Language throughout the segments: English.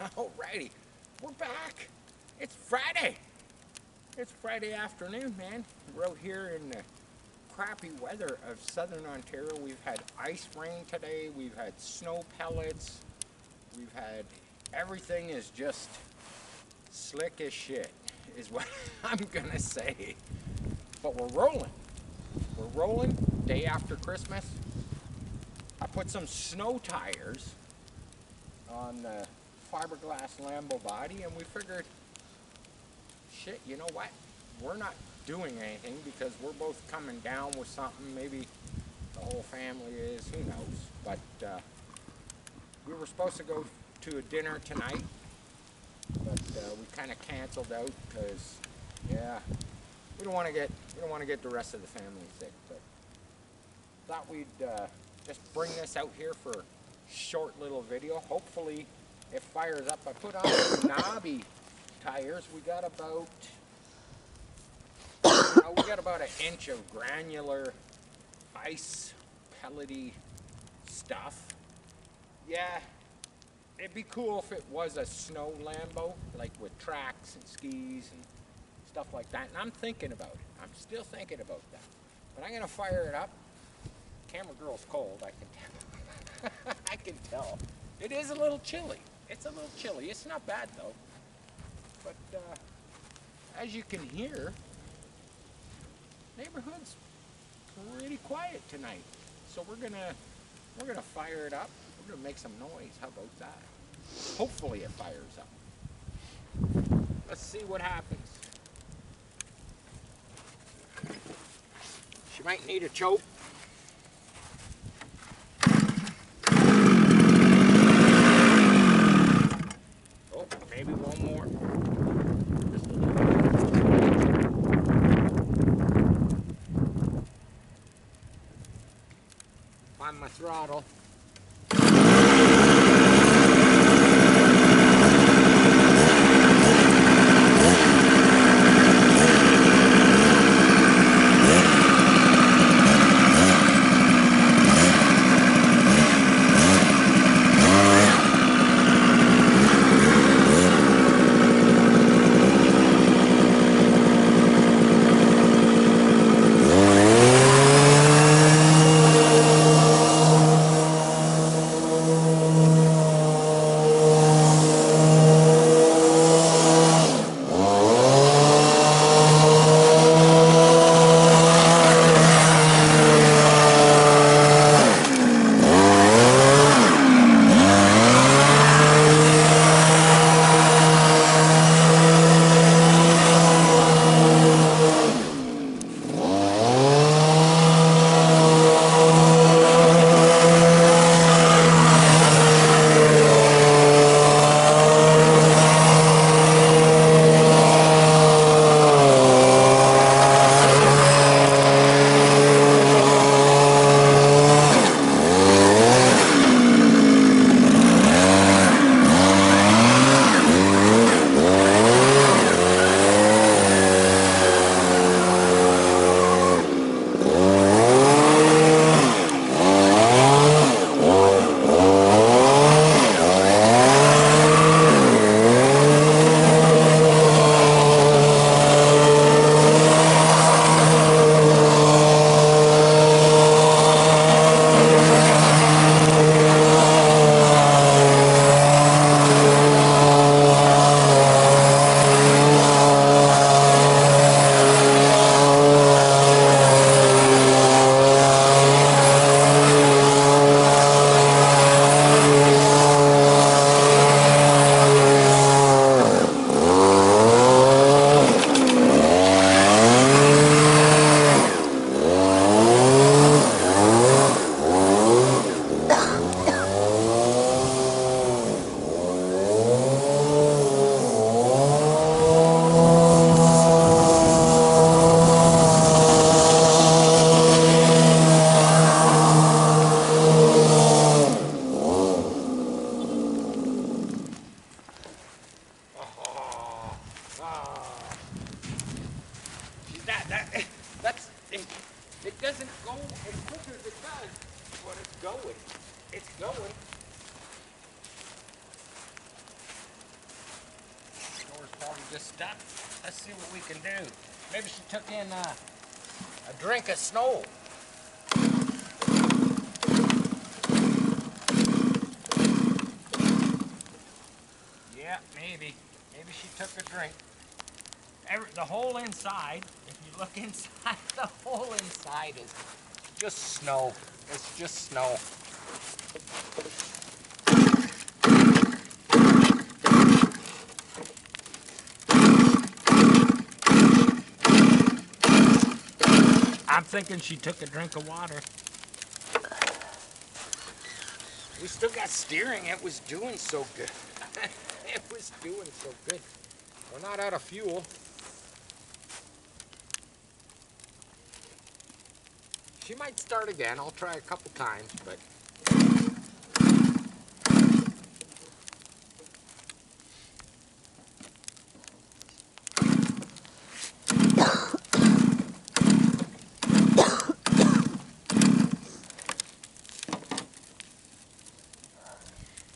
Alrighty, we're back. It's Friday. It's Friday afternoon, man. We're out here in the crappy weather of southern Ontario. We've had ice rain today. We've had snow pellets. We've had everything is just slick as shit, is what I'm gonna say. But we're rolling. We're rolling. Day after Christmas. I put some snow tires on the fiberglass Lambo body, and we figured, shit, you know what? We're not doing anything because we're both coming down with something. Maybe the whole family is, who knows? But we were supposed to go to a dinner tonight, but we kind of canceled out because, yeah, we don't want to get the rest of the family sick. But thought we'd just bring this out here for a short little video. Hopefully it fires up. I put on the knobby tires. We got about an inch of granular ice pellety stuff. Yeah, it'd be cool if it was a snow Lambo, like with tracks and skis and stuff like that. And I'm thinking about it. I'm still thinking about that. But I'm gonna fire it up. Camera girl's cold, I can tell. I can tell. It is a little chilly. It's a little chilly. It's not bad though. But as you can hear, neighborhood's pretty quiet tonight. So we're gonna fire it up. We're gonna make some noise. How about that? Hopefully it fires up. Let's see what happens. She might need a choke. Maybe one more. Just a little. Find my throttle. this stuff. Let's see what we can do. Maybe she took in a drink of snow. Yeah, maybe. Maybe she took a drink. The whole inside, if you look inside, the whole inside is just snow. It's just snow. I'm thinking she took a drink of water. We still got steering. It was doing so good. It was doing so good. We're not out of fuel. She might start again. I'll try a couple times, but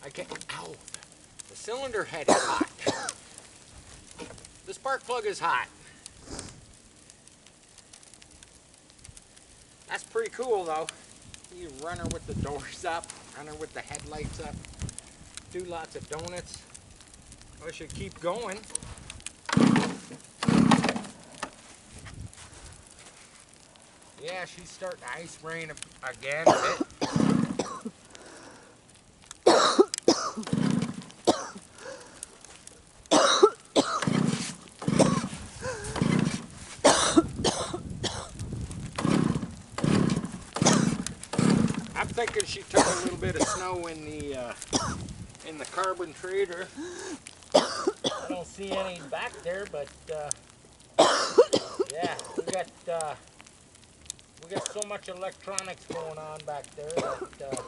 I can't. Ow! The cylinder head is hot. The spark plug is hot. That's pretty cool though. You run her with the doors up, run her with the headlights up, do lots of donuts. I should keep going. Yeah, she's starting to ice rain again a bit. I'm thinking she took a little bit of snow in the carbon trader. I don't see any back there, but yeah, we got so much electronics going on back there that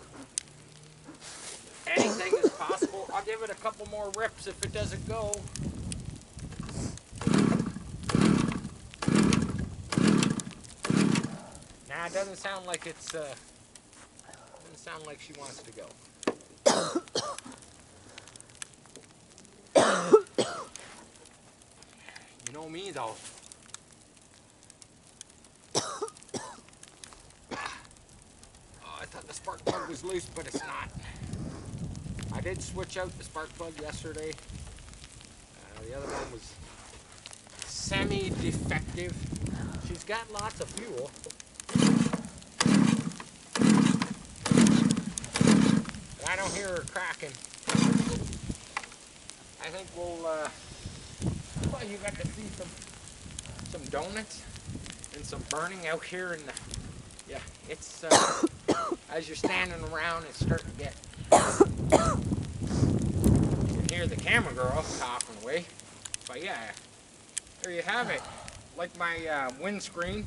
anything is possible. I'll give it a couple more rips if it doesn't go. Nah, it doesn't sound like it's doesn't sound like she wants to go. You know me though. Oh, I thought the spark plug was loose, but it's not. I did switch out the spark plug yesterday. The other one was semi-defective. She's got lots of fuel. But I don't hear her cracking. I think we'll, well, you got to see some donuts and some burning out here in the, yeah, it's, as you're standing around, it's starting to get, you can hear the camera girl coughing away. But yeah, there you have it. Like my windscreen,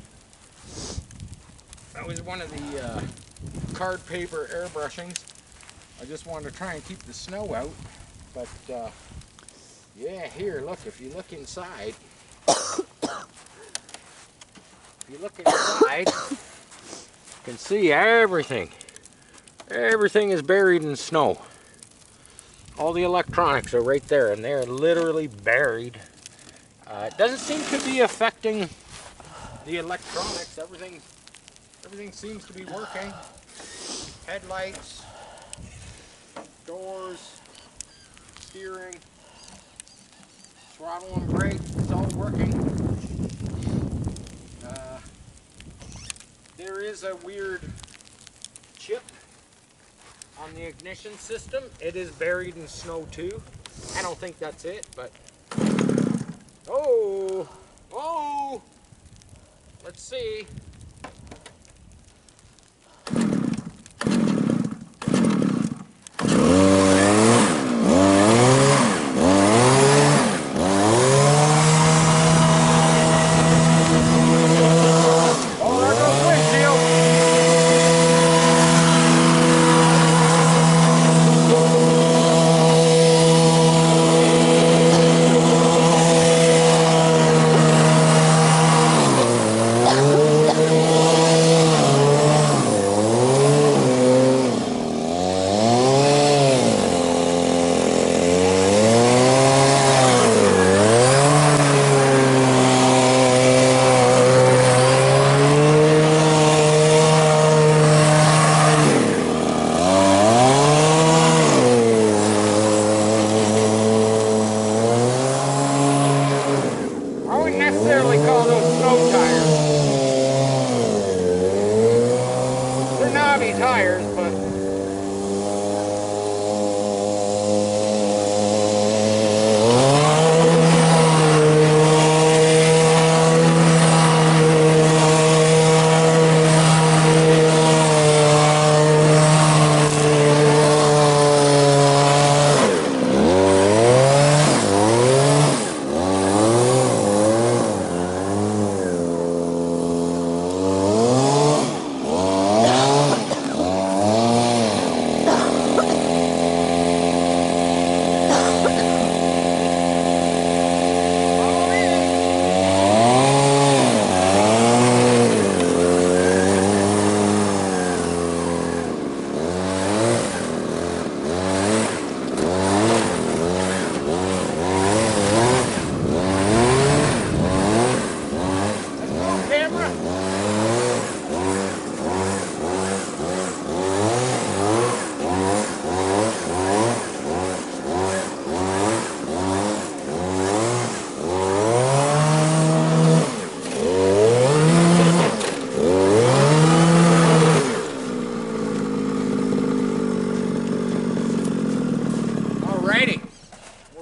that was one of the card paper airbrushings. I just wanted to try and keep the snow out, but yeah, here, look, if you look inside, you can see everything. Everything is buried in snow. All the electronics are right there, and they're literally buried. It doesn't seem to be affecting the electronics. Everything seems to be working. Headlights, doors, steering, throttle and brake, it's all working. There is a weird chip on the ignition system. It is buried in snow too. I don't think that's it, but oh, let's see.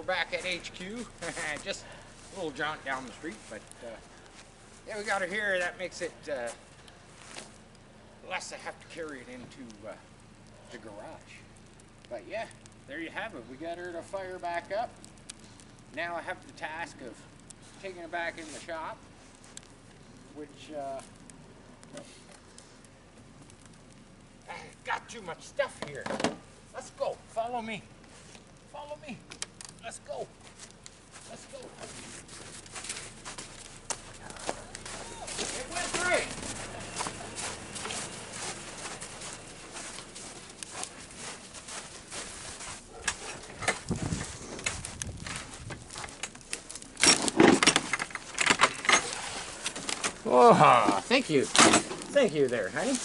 back at HQ. Just a little jaunt down the street, but yeah, we got her here. That makes it less I have to carry it into the garage. But yeah, there you have it. We got her to fire back up. Now I have the task of taking it back in the shop, which I've got too much stuff here. Let's go. Follow me. Follow me. Let's go. Let's go. It went great. Oh, thank you. Thank you there, honey.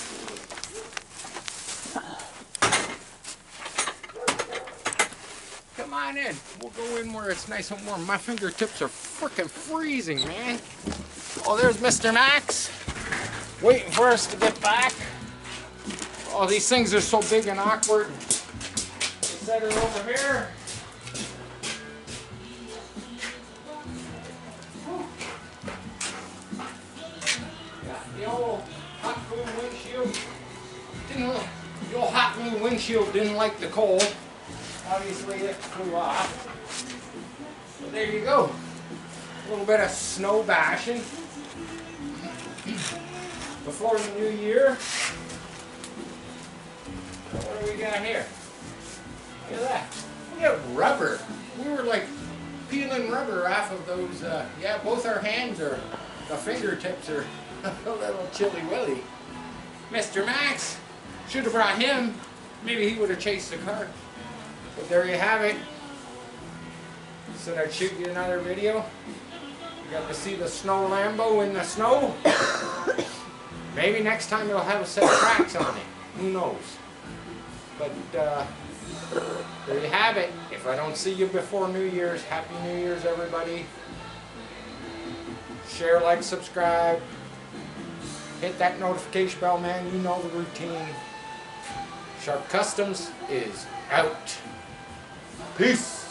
Come on in. We'll go in where it's nice and warm. My fingertips are freaking freezing, man. Oh, there's Mr. Max. Waiting for us to get back. Oh, these things are so big and awkward. Let's set her over here. The old hot boom windshield the old hot boom windshield didn't like the cold. Obviously it flew off. So there you go. A little bit of snow bashing before the new year. What do we got here? Look at that. We got rubber. We were like peeling rubber off of those. Yeah, both our hands are, the fingertips are a little chilly willy. Mr. Max, should have brought him. Maybe he would have chased the car. But there you have it. So I'd shoot you another video. You got to see the snow Lambo in the snow. Maybe next time it'll have a set of tracks on it. Who knows? But there you have it. If I don't see you before New Year's, Happy New Year's, everybody. Share, like, subscribe. Hit that notification bell, man. You know the routine. Sharp Customs is out. Peace.